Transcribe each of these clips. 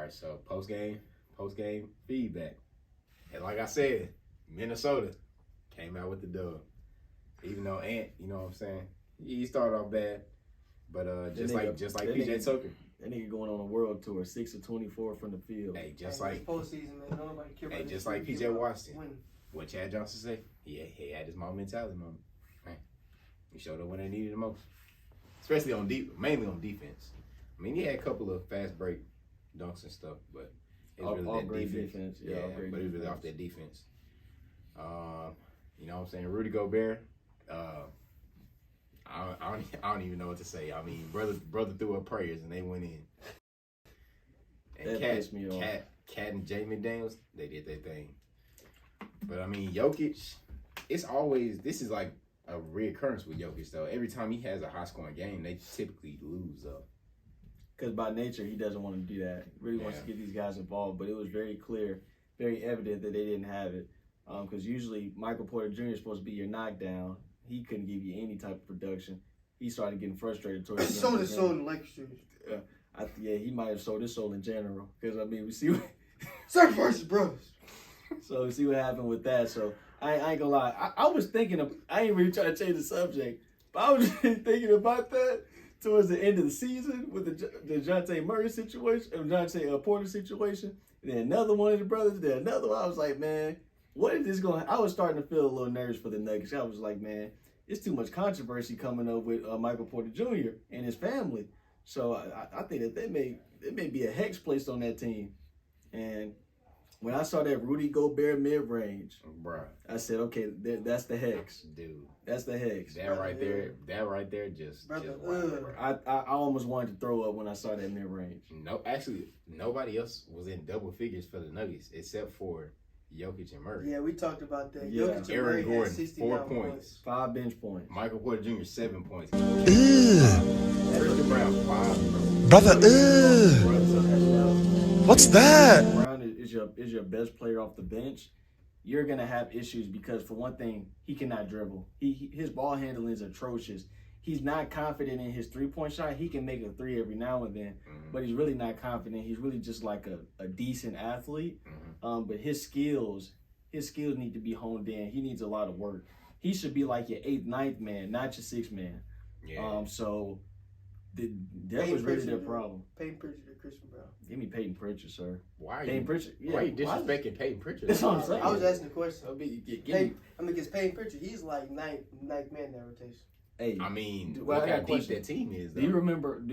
right, so post-game feedback. And like I said, Minnesota came out with the dub. Even though Ant, you know what I'm saying, he started off bad. But just like PJ Tucker. That nigga going on a world tour, 6 of 24 from the field. Hey, just like postseason, man. Nobody care about just like PJ Washington. What Chad Johnson say? He had his mom mentality moment. Man, he showed up when they needed the most. Especially mainly on defense. I mean, he had a couple of fast break dunks and stuff, but it was really that great defense. Yeah, but it was really off that defense. You know what I'm saying? Rudy Gobert. I don't even know what to say. I mean, brother threw up prayers and they went in. And Cat and Jamie Daniels, they did their thing. But I mean, Jokic, this is like a reoccurrence with Jokic though. Every time he has a high scoring game, they typically lose though. Because by nature, he doesn't want to do that. He really wants to get these guys involved, but it was very clear, very evident that they didn't have it. Because usually Michael Porter Jr. is supposed to be your knockdown. He couldn't give you any type of production. He started getting frustrated towards the end. Sold his soul in Lakers. He might have sold his soul in general. Because, I mean, we see what... Sacrifice his brothers. So we see what happened with that. So I ain't gonna lie. I was thinking of... I ain't really trying to change the subject. But I was just thinking about that towards the end of the season with the Dejounte Murray situation, or Dejounte Porter situation. And then another one of the brothers, then another one. I was like, man... What is this going? I was starting to feel a little nervous for the Nuggets. I was like, man, it's too much controversy coming up with Michael Porter Jr. and his family. So I think that there may be a hex placed on that team. And when I saw that Rudy Gobert mid range, I said, okay, that's the hex, dude. That's the hex. That right there, just I almost wanted to throw up when I saw that mid range. No, actually, nobody else was in double figures for the Nuggets except for Jokic and Murray. Yeah, we talked about that. Yeah. Jokic and Aaron Murray Gordon, had 4 points. 5 bench points. Michael Porter Jr., 7 points. Ugh. Brown, 5. Brother, ugh. What's that? Brown is your best player off the bench. You're gonna have issues because, for one thing, he cannot dribble. His ball handling is atrocious. He's not confident in his 3-point shot. He can make a 3 every now and then, but he's really not confident. He's really just like a decent athlete. But his skills need to be honed in. He needs a lot of work. He should be like your 8th, 9th man, not your 6th man. Yeah. So that was really their problem. Peyton Pritchard or Christian Brown? Give me Peyton Pritchard, sir. Why are Peyton Pritchard? Why are you disrespecting Peyton Pritchard? That's what I'm saying. I was asking the question. Because Peyton Pritchard, he's like 9th man in that rotation. Hey, I mean, well, look how deep that team is, though. Do you remember?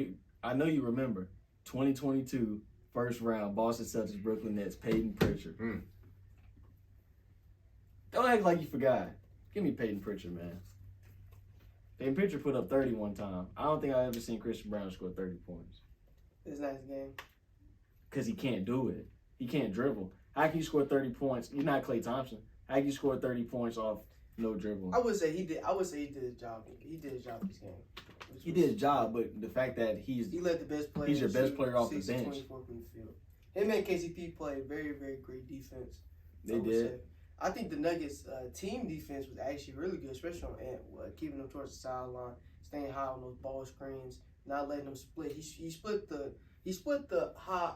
I know you remember 2022 first round Boston Celtics Brooklyn Nets Peyton Pritchard. Don't act like you forgot. Give me Peyton Pritchard, man. Peyton Pritchard put up 30 one time. I don't think I've ever seen Christian Brown score 30 points. It's a nice game. Because he can't do it. He can't dribble. How can you score 30 points? You're not Klay Thompson. How can you score 30 points off no dribbling? I would say he did his job. He did his job this game. He did his job, but the fact that he led the best player. He's your best player off the bench. 24 from the field. Him and KCP played very, very great defense. They did. I think the Nuggets' team defense was actually really good, especially on Ant, keeping them towards the sideline, staying high on those ball screens, not letting them split. He split the high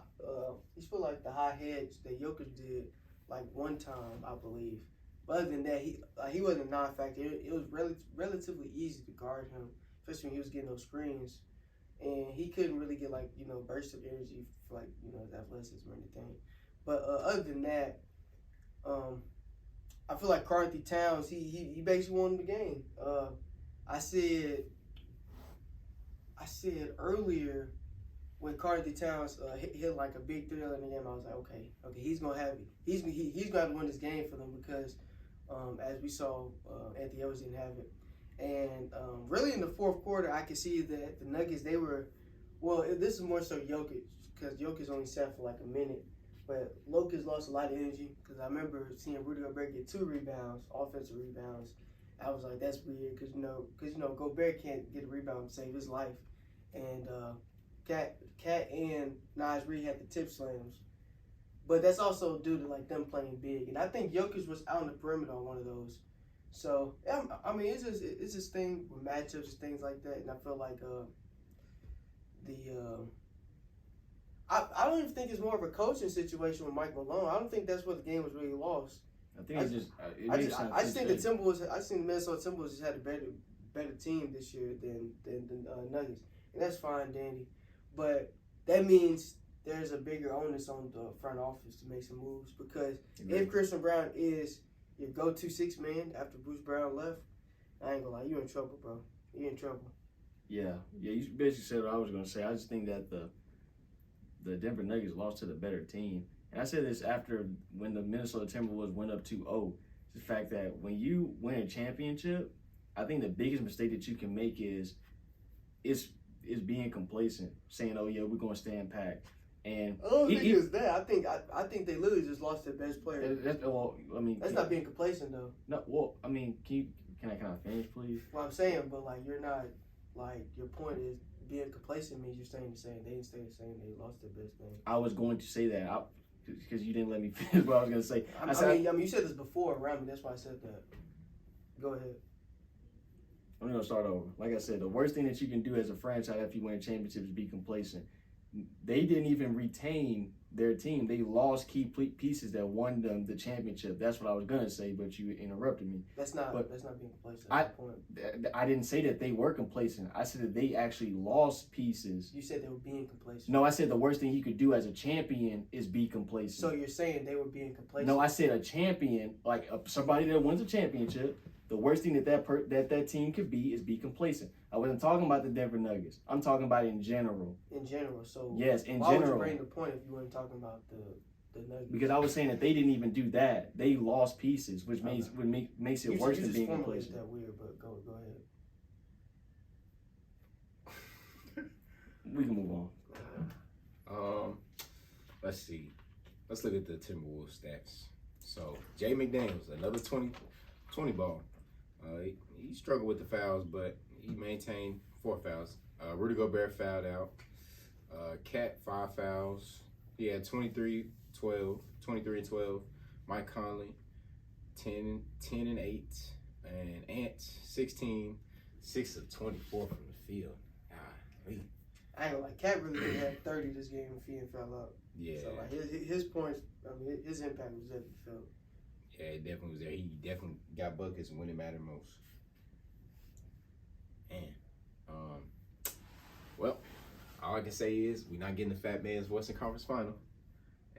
like the high hedge that Jokic did like one time, I believe. But other than that, he wasn't a non-factor. It was relatively easy to guard him, especially when he was getting those screens, and he couldn't really get bursts of energy for his athleticism or anything. But other than that, I feel like Karl-Anthony Towns, he basically won the game. I said earlier when Karl-Anthony Towns hit like a big 3 in the game, I was like, okay, he's gonna have it. He's gonna have to win this game for them because as we saw, Anthony Edwards didn't have it. And really in the fourth quarter, I could see that the Nuggets, this is more so Jokic, because Jokic only sat for like a minute. But Jokic lost a lot of energy because I remember seeing Rudy Gobert get 2 rebounds, offensive rebounds. I was like, that's weird because Gobert can't get a rebound to save his life. And Cat and Naz Reid had the tip slams. But that's also due to them playing big. And I think Jokic was out on the perimeter on one of those. So, I mean, it's just thing with matchups and things like that. And I feel like I don't even think it's more of a coaching situation with Mike Malone. I don't think that's where the game was really lost. I think it's just. I just think the Timberwolves. I think the Minnesota Timberwolves just had a better team this year than Nuggets, and that's fine, Dandy. But that means there's a bigger onus on the front office to make some moves because if Christian Brown is your go-to six man after Bruce Brown left, I ain't gonna lie, you're in trouble, bro. You're in trouble. Yeah. You basically said what I was gonna say. I just think that the Denver Nuggets lost to the better team. And I said this after when the Minnesota Timberwolves went up 2-0. It's the fact that when you win a championship, I think the biggest mistake that you can make is being complacent, saying, "Oh yeah, we're gonna stand pat." And I don't think it's that. I think they literally just lost their best player. That's not being complacent though. No, well, I mean, can I finish, please? Well, I'm saying, but like you're not like your point is being complacent means you're saying the same. They didn't stay the same. They lost their best thing. I was going to say that because you didn't let me finish what I was going to say. I mean, you said this before around me. That's why I said that. Go ahead. I'm going to start over. Like I said, the worst thing that you can do as a franchise after you win a championship is be complacent. They didn't even retain their team. They lost key pieces that won them the championship. That's what I was going to say, but you interrupted me. That's not being complacent. I didn't say that they were complacent. I said that they actually lost pieces. You said they were being complacent. No, I said the worst thing you could do as a champion is be complacent. So you're saying they were being complacent? No, I said a champion, like somebody that wins a championship, the worst thing that team could be is be complacent. I wasn't talking about the Denver Nuggets. I'm talking about in general. In general, so yes, in why general. Why would you bring the point if you weren't talking about the Nuggets? Because I was saying that they didn't even do that. They lost pieces, which makes it worse than being complacent. That weird, but go ahead. We can move on. Let's see. Let's look at the Timberwolves stats. So Jay McDaniels, another 20 ball. He struggled with the fouls, but he maintained 4 fouls. Rudy Gobert fouled out. Cat 5 fouls. He had 23 and 12. Mike Conley 10 and 8. And Ant 16, 6 of 24 from the field. I ain't gonna lie, Cat really had 30 this game if he didn't foul out. Yeah. So like his points, I mean his impact was there for the field. Yeah, it definitely was there. He definitely got buckets when it mattered most. And, well, all I can say is we're not getting the Fat Man's Western Conference Final.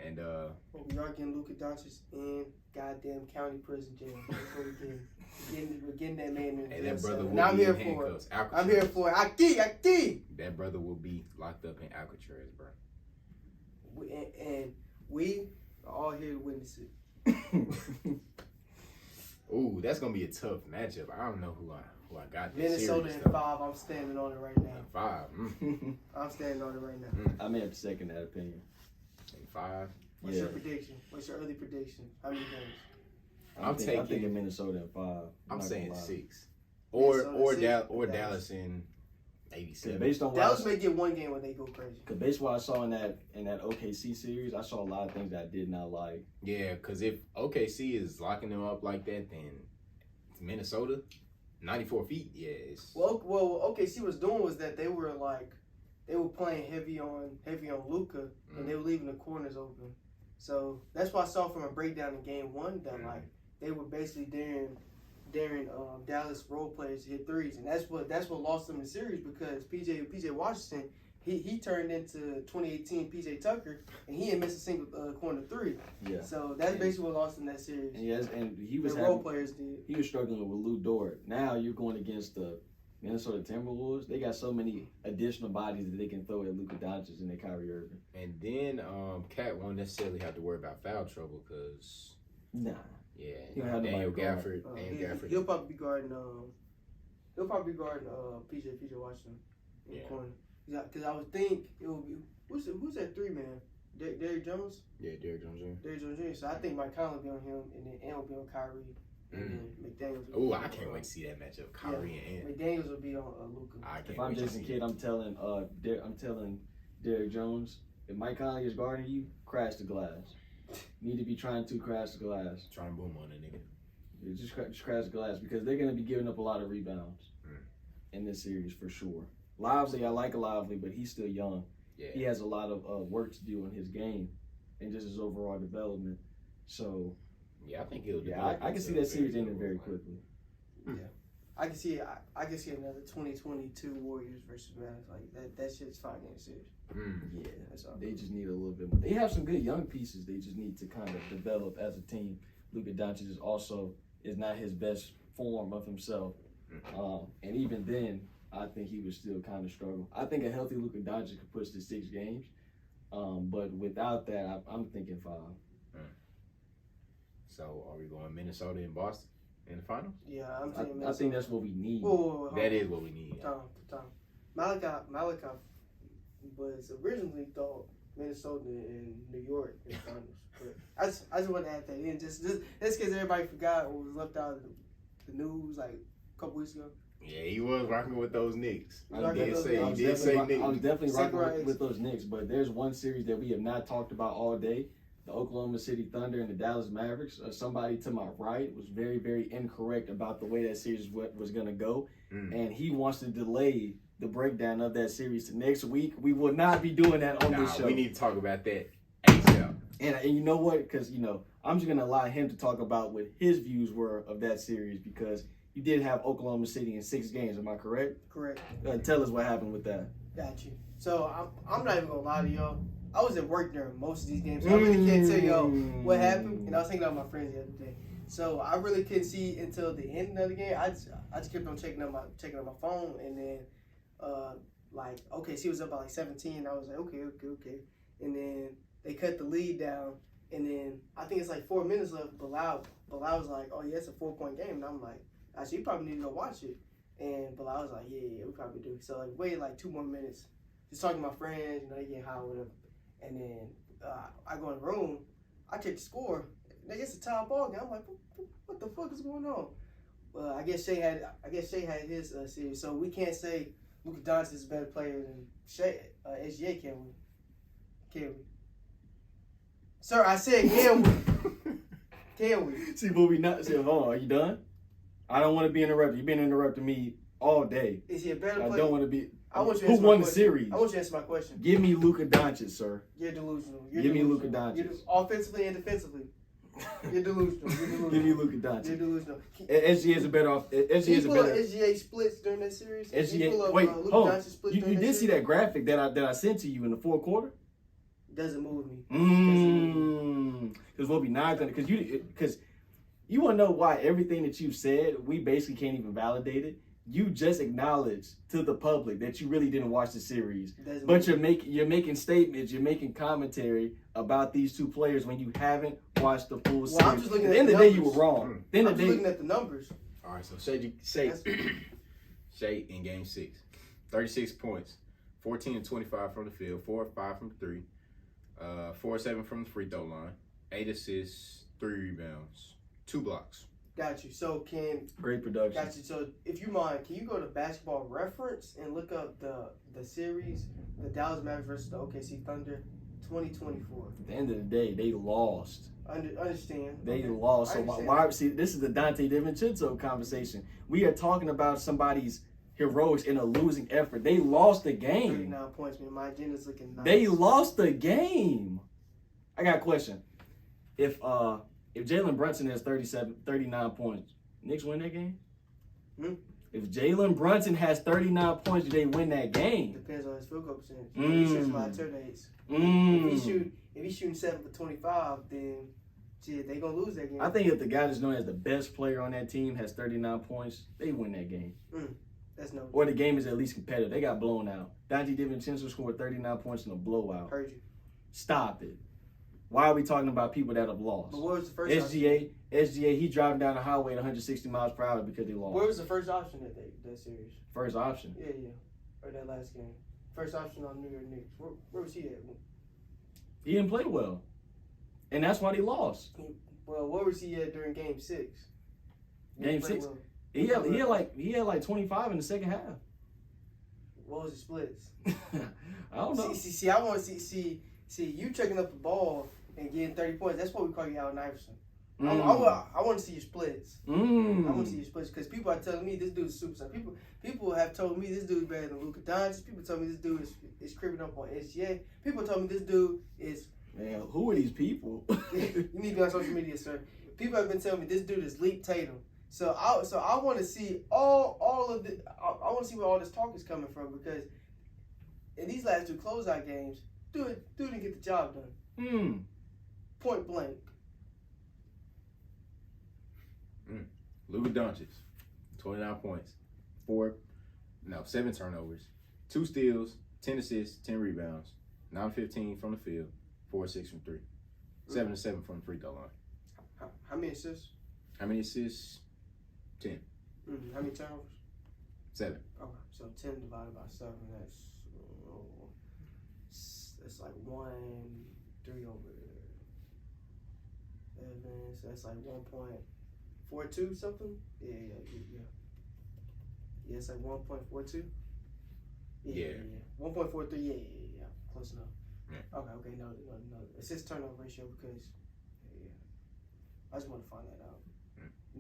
And, but we are getting Luka Doncic in goddamn county prison jail. That's what we're getting that man in and that brother will now be in handcuffs. I'm here for it. Aki! That brother will be locked up in Alcatraz, bro. And we are all here to witness it. Ooh, that's gonna be a tough matchup. I don't know who I got. Minnesota in 5. I'm standing on it right now. 5. I'm standing on it right now. I may have to second that opinion. In 5. What's your prediction? What's your early prediction? How many games? I'm thinking Minnesota in 5. I'm saying 6. Or Dallas in maybe 7. Yeah, based on Dallas may get one game where they go crazy. Because based on what I saw in that OKC series, I saw a lot of things that I did not like. Yeah, because if OKC is locking them up like that, then Minnesota, 94 feet, yeah. Well, OKC was doing was that they were playing heavy on Luka, and they were leaving the corners open. So that's why I saw from a breakdown in game 1 that like they were basically daring Dallas role players to hit threes, and that's what lost them the series because PJ Washington he turned into 2018 PJ Tucker and he didn't miss a single corner 3. Yeah. So that's basically what lost them that series. And he was role players did. He was struggling with Lou Dort. Now you're going against the Minnesota Timberwolves. They got so many additional bodies that they can throw at Luka Doncic and Kyrie Irving. And then Cat won't necessarily have to worry about foul trouble because yeah, Daniel Gafford. He'll probably be guarding PJ Washington in the corner. Because I would think it will be who's that 3-man? Derrick Jones. Yeah, Derrick Jones Jr. Derrick Jones Jr. So I think Mike Conley will be on him, and then Ant will be on Kyrie, and then McDaniels. Oh, I can't wait to see that matchup, Kyrie and Ant. McDaniels will be on Luka. If I'm Jason Kidd, I'm telling Derrick Jones, if Mike Conley is guarding you, crash the glass. You need to be trying to crash the glass. Try and boom on that nigga. Yeah, just crash the glass because they're going to be giving up a lot of rebounds in this series for sure. Lively, I like Lively, but he's still young. he has a lot of work to do in his game and just his overall development. So yeah, I think he'll. I can see that series ending very quickly. Yeah, I can see another 2022 Warriors versus Mavs. Like that shit's 5-game series. Yeah, that's all. They just need a little bit more. They have some good young pieces. They just need to kind of develop as a team. Luka Doncic is not his best form of himself, and even then, I think he would still kind of struggle. I think a healthy Luka Doncic could push to 6 games, but without that, I'm thinking 5. So, are we going Minnesota and Boston in the finals? Yeah, I'm saying Minnesota. I think that's what we need. Whoa, that is what we need. Tom. Malachi was originally thought Minnesota and New York in the finals. But I just want to add that in, just because everybody forgot what was left out of the news like a couple weeks ago. Yeah, he was rocking with those Knicks. I was definitely rocking with those Knicks, but there's one series that we have not talked about all day. The Oklahoma City Thunder and the Dallas Mavericks. Somebody to my right was very, very incorrect about the way that series was going to go. And he wants to delay the breakdown of that series to next week. We will not be doing that on this show. We need to talk about that ASAP. And you know what? Because, I'm just going to allow him to talk about what his views were of that series because you did have Oklahoma City in 6 games. Am I correct? Correct. Tell us what happened with that. Got you. So I'm not even going to lie to y'all. I was at work during most of these games, so I really can't tell y'all what happened. And I was thinking about my friends the other day. So I really couldn't see until the end of the game. I just kept on checking on my phone, and then OKC was up by like 17. I was like, okay. And then they cut the lead down, and then I think it's like 4 minutes left. Bilal was like, oh yeah, it's a 4-point game, and I'm like, actually, you probably need to go watch it. And Bilal was like, yeah, we probably do. So like waited like 2 more minutes, just talking to my friends, they getting high with them. And then I go in the room, I check the score. It's a tie ball game. I'm like, what the fuck is going on? I guess Shai had his series, so we can't say Luka Doncic is a better player than Shai, SGA, can we? Can we? Sir, I said can we? Can we? See, but we not. Hold on, are you done? I don't want to be interrupted. You've been interrupting me all day. Is he a better player? I don't want to be. Who won the series? I want you to answer my question. Give me Luka Doncic, sir. You're delusional. Give me Luka Doncic. Offensively and defensively. You're delusional. Give me Luka Doncic. You're delusional. SGA is a better off. SGA is a better. SGA splits during that series. SGA. Wait, hold on. You did see that graphic that I sent to you in the 4th quarter? Doesn't move me. Because we'll be not gonna. Because you want to know why everything that you've said we basically can't even validate it. You just acknowledged to the public that you really didn't watch the series, but you're making statements, you're making commentary about these 2 players when you haven't watched the full series. I'm just looking at the end of the day, you were wrong. I'm just looking at the numbers. All right, so Shai in Game 6, 36 points, 14 to 25 from the field, 4 or 5 from 3, 4 or 7 from the free throw line, 8 assists, 3 rebounds, 2 blocks. Got you. So great production. Got you. So if you mind, can you go to Basketball Reference and look up the series, the Dallas Mavericks versus the OKC Thunder, 2024. At the end of the day, they lost. Understand. They lost. So why? See, this is the Dante DiVincenzo conversation. We are talking about somebody's heroics in a losing effort. They lost the game. 39 points, man. My agenda's looking nice. They lost the game. I got a question. If Jalen Brunson has 39 points, Knicks win that game? If Jalen Brunson has 39 points, do they win that game? Depends on his field goal percentage. He shoots a lot of turn dates. If he's shooting 7 for 25, then shit, they gonna lose that game. I think if the guy that's known as the best player on that team has 39 points, they win that game. That's no. Or the game is at least competitive. They got blown out. Dante DiVincenzo scored 39 points in a blowout. Heard you. Stop it. Why are we talking about people that have lost? But what was the first SGA, he driving down the highway at 160 miles per hour because they lost. Where was the first option that series? First option? Yeah. Or that last game. First option on New York Knicks. Where was he at? He didn't play well. And that's why they lost. Well, where was he at during Game 6? Game 6? Well. He had like 25 in the second half. What was the splits? I don't know. See, I want to see you checking up the ball and getting 30 points. That's what we call you Allen Iverson. I want to see your splits. I Mm. want to see your splits because people are telling me this dude is a superstar. People have told me this dude is better than Luka Doncic. People told me this dude is creeping up on SGA. People told me this dude is. Man, who are these people? You need to be on social media, sir. People have been telling me this dude is leap Tatum. So I want to see all of the. I want to see where all this talk is coming from because in these last 2 closeout games, dude didn't get the job done. Point blank. Luka Doncic, 29 points, 7 turnovers, 2 steals, 10 assists, 10 rebounds, 9-15 from the field, 4-6 from 3, 7-7 from the free throw line. How many assists? How many assists? 10. How many turnovers? 7. Okay, so 10 divided by 7, that's like 1, 3 over 7, so that's like 1.42 something? Yeah. Yeah, it's like 1.42? Yeah. 1.43, yeah. Close enough. Yeah. Okay, no. Assist turnover ratio because, I just want to find that out.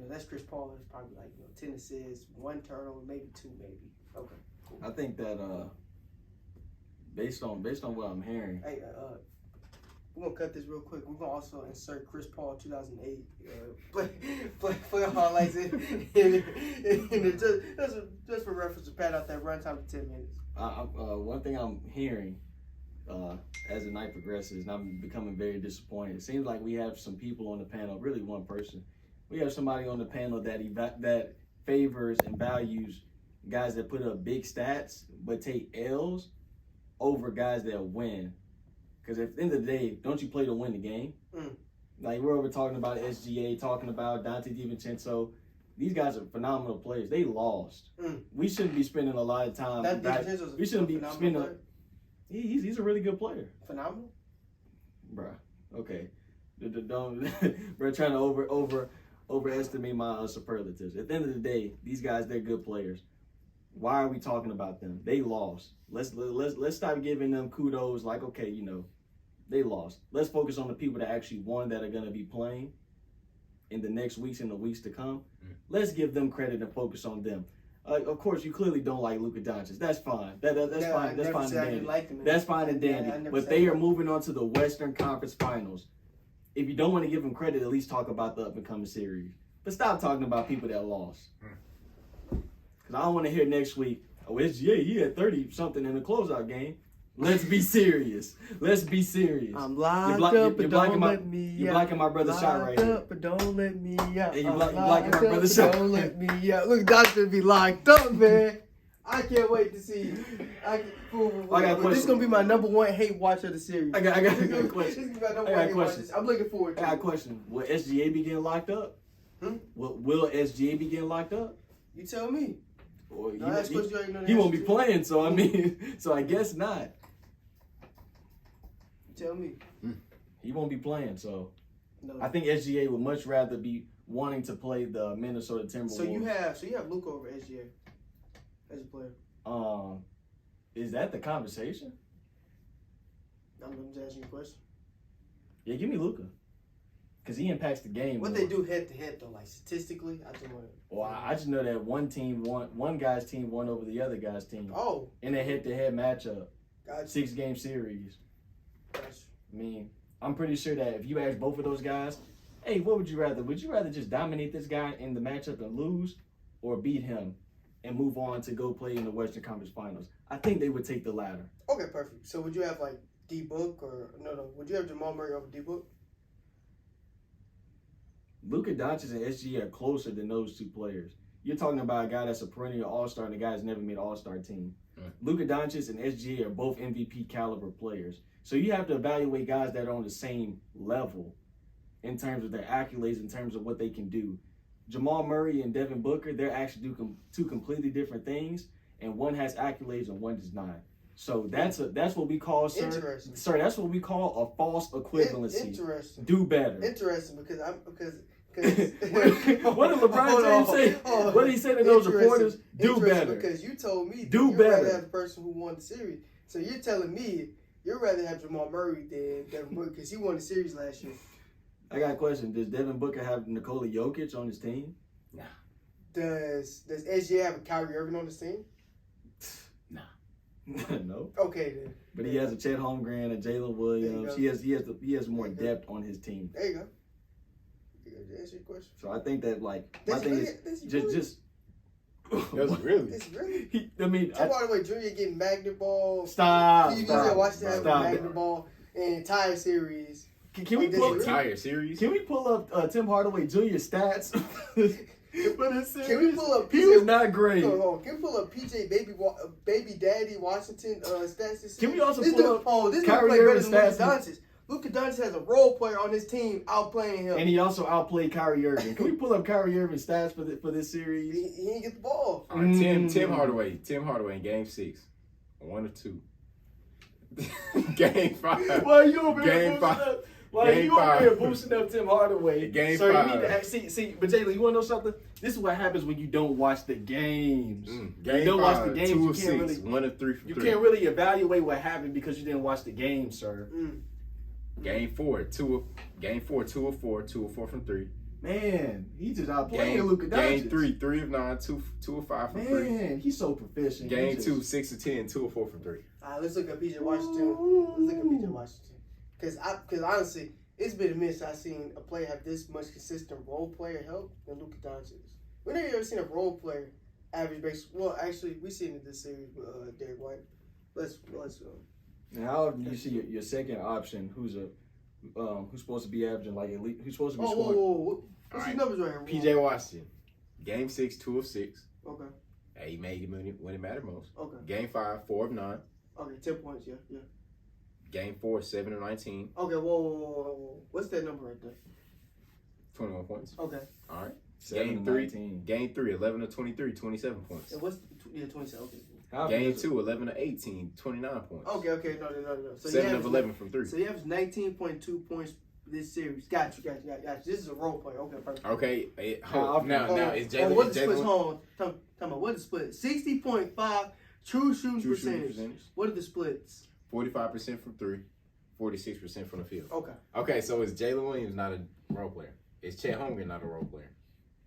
That's Chris Paul. It's probably like 10 assists, 1 turnover, maybe 2, maybe. Okay, cool. I think that based on what I'm hearing. Hey, we're gonna cut this real quick. We're gonna also insert Chris Paul 2008 play highlights in just for reference to pad out that runtime for 10 minutes. One thing I'm hearing as the night progresses, and I'm becoming very disappointed. It seems like we have some people on the panel, really one person. We have somebody on the panel that favors and values guys that put up big stats but take L's over guys that win. Because at the end of the day, don't you play to win the game? Like we're over talking about SGA, talking about Dante DiVincenzo. These guys are phenomenal players. They lost. We shouldn't be spending a lot of time. We shouldn't be spending. He's a really good player. Phenomenal, bruh. Okay, don't bro. Trying to overestimate my superlatives. At the end of the day, these guys, they're good players. Why are we talking about them? They lost. Let's stop giving them kudos. Like, okay, they lost. Let's focus on the people that actually won, that are going to be playing in the next weeks and the weeks to come. Let's give them credit and focus on them. Of course, you clearly don't like Luka Doncic. That's fine. That's fine. That's fine and dandy. That's fine and dandy. But they are moving on to the Western Conference Finals. If you don't want to give them credit, at least talk about the up-and-coming series. But stop talking about people that lost. Because I don't want to hear next week, SGA, he had 30-something in the closeout game. Let's be serious. Let's be serious. I'm locked up, but don't let me out. You're blocking my brother Shai right here. Locked up, but don't let me out. Hey, you're blocking my brother Shai. Don't let me out. Look, Doc's gonna be locked up, man. I can't wait to see. I got this is gonna be my #1 hate watch of the series. I got a question. This is gonna be my #1 hate watch. I'm looking forward to it. I got a question. Will SGA be getting locked up? Will SGA be getting locked up? You tell me. Well, he won't be playing, so I mean, so I guess not. Tell me. He won't be playing, so no. I think SGA would much rather be wanting to play the Minnesota Timberwolves. So you have Luka over SGA as a player. Is that the conversation? I'm just asking you a question. Yeah, give me Luka. Because he impacts the game. What they do head to head though, like statistically, I just want to. Well, I just know that one guy's team won over the other guy's team. Oh. In a head-to-head matchup. Gotcha. 6-game series. Gotcha. I mean, I'm pretty sure that if you ask both of those guys, hey, what would you rather? Would you rather just dominate this guy in the matchup and lose, or beat him and move on to go play in the Western Conference Finals? I think they would take the latter. Okay, perfect. So would you have like D-Book or no? Would you have Jamal Murray over D-Book? Luka Doncic and SGA are closer than those two players. You're talking about a guy that's a perennial All-Star and a guy that's never made an All-Star team. Luka Doncic and SGA are both MVP caliber players. So you have to evaluate guys that are on the same level in terms of their accolades, in terms of what they can do. Jamal Murray and Devin Booker, they're actually do two completely different things, and one has accolades and one does not. So that's what we call, sir. Interesting. Sir, that's what we call a false equivalency. Interesting. Do better. Interesting because what did LeBron James say? What did he say to those reporters? Do better. Because you told me you'd rather have the person who won the series. So you're telling me you'd rather have Jamal Murray than Devin Booker because he won the series last year. I got a question. Does Devin Booker have Nikola Jokic on his team? Nah. Does SGA have a Kyrie Irving on his team? Nah. No. Okay then. But he has a Chet Holmgren and Jalen Williams. He has more depth on his team. There you go. To answer your question. So I think that my That's thing really, is really? just. That's really. It's really. Tim Hardaway Jr. getting magnet ball. Stop. You said watch that Stop. magnet ball in the entire series. Can we This pull is Entire series? Can we pull up Tim Hardaway Jr. stats? For this series? Can we pull up? He was not great. Hold on. Can we pull up PJ Baby Daddy Washington stats? This Can we also this pull dude, up this Kyrie dude play better Irving than Luka stats? Doncic. Luka Doncic has a role player on his team outplaying him. And he also outplayed Kyrie Irving. Can we pull up Kyrie Irving stats for this series? He didn't get the ball. All right, Tim Hardaway in Game 6, 1 of 2. Game 5. Well, you over here Game boosting 5. up. Like Game you over 5. here boosting up Tim Hardaway. Game so 5. you need to see. But Jalen, you want to know something? This is what happens when you don't watch the games. Game you don't 5, watch the games. 2 You of can't 6, really. 1 of 3 from You 3. can't really evaluate what happened because you didn't watch the game, sir. Game 4, 2 of 4, 2 of 4 from 3. Man, he just outplaying Luka Doncic. Game 3, 3 of 9, 2 of 5 from 3. Man, he's so proficient. Game 2, 6 of 10, 2 of 4 from 3. All right, let's look at PJ Washington. Let's look at PJ Washington. Because honestly, it's been a minute since I've seen a player have this much consistent role player help than Luka Doncic. When have you ever seen a role player average base? Well, actually, we've seen it this series with Derek White. Let's And how often do you see your second option, who's supposed to be averaging like elite, who's supposed to be scoring? What's All his right. numbers right here? PJ Washington, Game 6, 2 of 6. Okay. He made it when it mattered most. Okay. Game 5, 4 of 9. Okay, 10 points, yeah. Game 4, 7 of 19. Okay, whoa. What's that number right there? 21 points. Okay. All right. 7 Game to 3, 19. Game 3, 11 of 23, 27 points. And what's 27? Okay. How Game often 2, 11 of 18, 29 points. Okay, no. So 7 of 11 from 3. So he averaged 19.2 points this series. Got you. This is a role player. Okay, perfect. Okay. How Now, is Jalen... What the splits? Hold on. Tell me, what the split? 60.5 true shooting percentage. What are the splits? 45% from 3, 46% from the field. Okay. Okay, so is Jalen Williams not a role player? Is Chet Holmgren not a role player?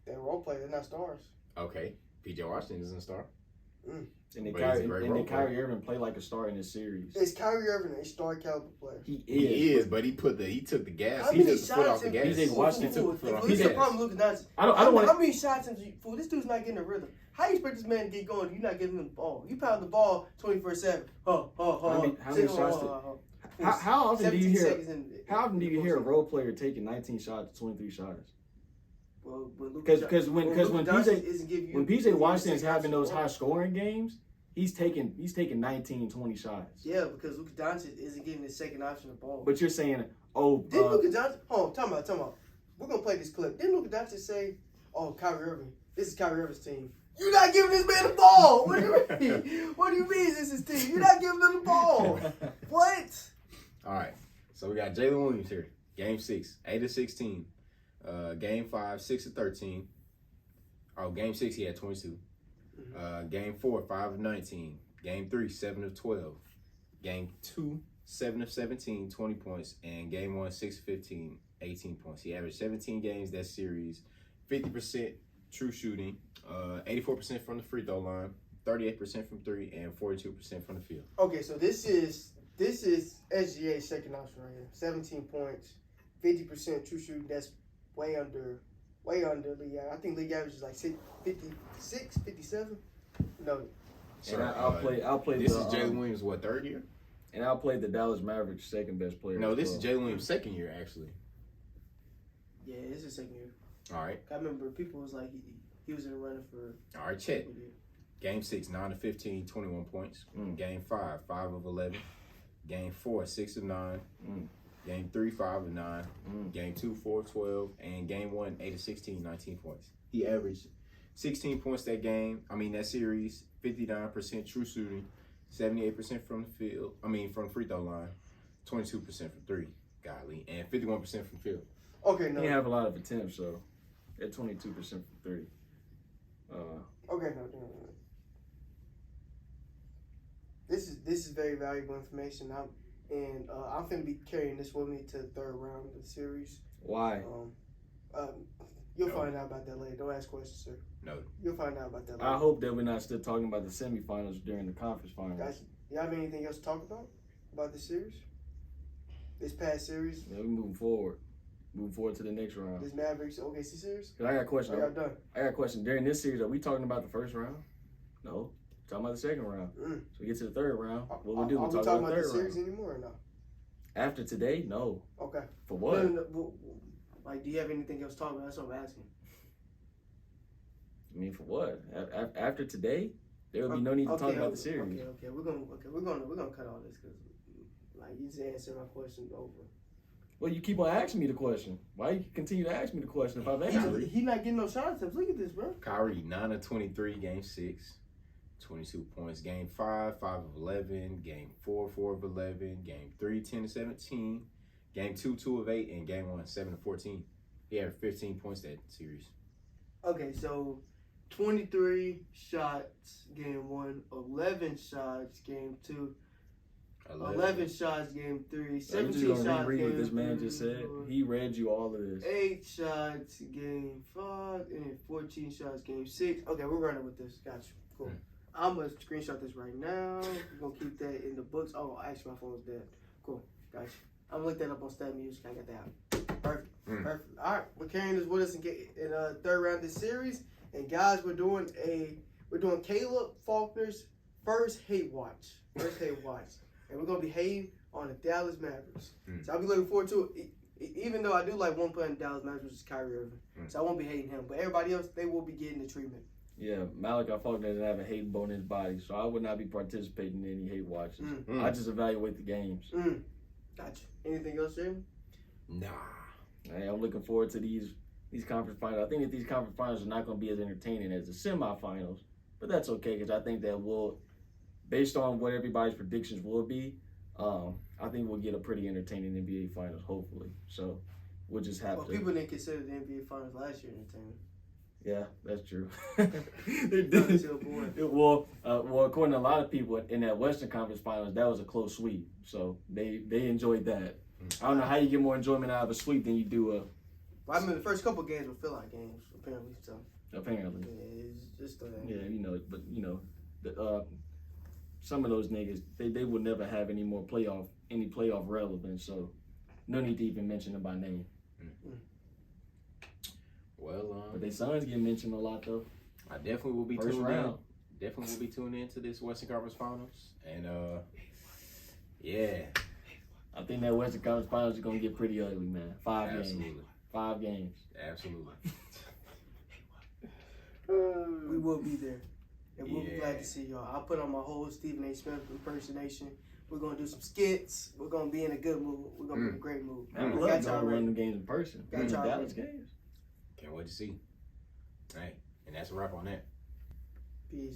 They're role players. They're not stars. Okay. PJ Washington isn't a star. And then But he's a great role Kyrie Irving play like a star in this series. Is Kyrie Irving a star caliber player? He Is, but he took the gas. How He many took the foot off shots the in gas. PJ Washington took the foot off the This is the gas. problem, Luka Doncic. I don't want How many shots fool? This dude's not getting a rhythm. How you expect this man to get going? You're not giving him the ball. You pound the ball 24/7. How many shots How often do you hear a role player taking 19 shots, 23 shots? Because when PJ Washington is having those high scoring games, he's taking 19, 20 shots. Yeah, because Luka Doncic isn't getting his second option of ball. But you're saying, Didn't Luka Doncic? Hold on, time out. We're gonna play this clip. Didn't Luka Doncic say, "Oh, Kyrie Irving, this is Kyrie Irving's team. You're not giving this man the ball. What do you mean? What do you mean this is his team? You're not giving him the ball. What?" All right. So we got Jalen Williams here. Game 6, 8 of 16. Game 5, 6 of 13. Oh, Game 6, he had 22. Game 4, 5 of 19. Game 3, 7 of 12. Game 2, 7 of 17, 20 points. And Game 1, 6 of 15, 18 points. He averaged 17 games that series, 50% true shooting, 84% from the free throw line, 38% from 3, and 42% from the field. Okay, so this is SGA's second option right here. 17 points, 50% true shooting. That's way under league average. I think league average is like 56, 57. No. And I'll play. This is Jalen Williams, what, third year? And I'll play the Dallas Mavericks second best player. No, this is Jalen Williams' second year, actually. Yeah, this is second year. All right. I remember people was like he was in the running for. All right, Chet. Game 6, 9 of 15, 21 points. Game 5, 5 of 11. Game 4, 6 of 9. Game 3, 5 of 9. Game 2, 4 of 12. And Game 1, 8 of 16, 19 points. He averaged 16 points that series, 59% true shooting, 78% from the field. From free throw line, 22% from 3. Golly, and 51% from field. Okay, He no. didn't have a lot of attempts, so at 22% from 3. Okay, no. This is very valuable information. and I'm finna be carrying this with me to the third round of the series. Why? You'll find out about that later. Don't ask questions, sir. No. You'll find out about that later. I hope that we're not still talking about the semifinals during the conference finals. Guys, y'all have anything else to talk about this series? This past series? Yeah, we're moving forward. Moving forward to the next round. This Mavericks OKC series? I got a question. Are y'all done? I got a question. During this series, are we talking about the first round? No. We're talking about the second round. So we get to the third round. What we do? Are We we talk talking about about the the third series round. anymore or no? After today, no. Okay. For what? No, like, do you have anything else to talk about? That's what I'm asking. I mean, for what? After today, there will be no need to talk about the series. Okay. We're gonna cut all this because, like, you just answered my question over. Well, you keep on asking me the question. Why you continue to ask me the question if I've answered it? He not getting no shot attempts. Look at this, bro. Kyrie, 9 of 23, game 6. 22 points, game 5, 5 of 11, game 4, 4 of 11, game 3, 10 of 17, game 2, 2 of 8, and game 1, 7 of 14. He had 15 points that series. Okay, so 23 shots game 1, 11 shots game 2, 11 shots game 3, 17 just shots read game what this man 3, just said. He read you all of this. 8 shots game 5, and 14 shots game 6. Okay, we're running with this. Got you. Cool. I'm going to screenshot this right now. We're going to keep that in the books. Oh, actually, my phone's dead. Cool. Got you. I'm going to look that up on Stat Music. I got that out. Perfect. Perfect. All right. We're carrying this with us in third round of this series. And, guys, we're doing Caleb Faulkner's first hate watch. And we're going to be hating on the Dallas Mavericks. So I'll be looking forward to it. Even though I do like one player in the Dallas Mavericks, which is Kyrie Irving. So I won't be hating him. But everybody else, they will be getting the treatment. Yeah, Malachi Faulkner doesn't have a hate bone in his body, so I would not be participating in any hate watches. I just evaluate the games. Gotcha. Anything else, Jay? Nah. Hey, I'm looking forward to these conference finals. I think that these conference finals are not going to be as entertaining as the semifinals, but that's okay because I think that based on what everybody's predictions will be, I think we'll get a pretty entertaining NBA finals, hopefully. So we'll just have to. People didn't consider the NBA finals last year entertaining. Yeah, that's true. They did. Well, according to a lot of people in that Western Conference Finals, that was a close sweep. So they enjoyed that. I don't know how you get more enjoyment out of a sweep than you do a. Well, I mean, the first couple games were feel-like games, apparently. So. Apparently. Yeah, it's just. Some of those niggas, they will never have any playoff relevance. So, no need to even mention them by name. Well, but their sons get mentioned a lot though. I definitely will be First tuned round. in. Definitely will be tuned into this Western Conference Finals, and yeah. I think that Western Conference Finals is gonna get pretty ugly, man. 5 Absolutely. games. 5 games. Absolutely. We will be there, and we'll be glad to see y'all. I'll put on my whole Stephen A. Smith impersonation. We're gonna do some skits. We're gonna be in a good mood. We're gonna be in a great mood. I would love to go run the games in person. Got y'all Dallas ready. games. Can't wait to see. Hey, and that's a wrap on that. Peace.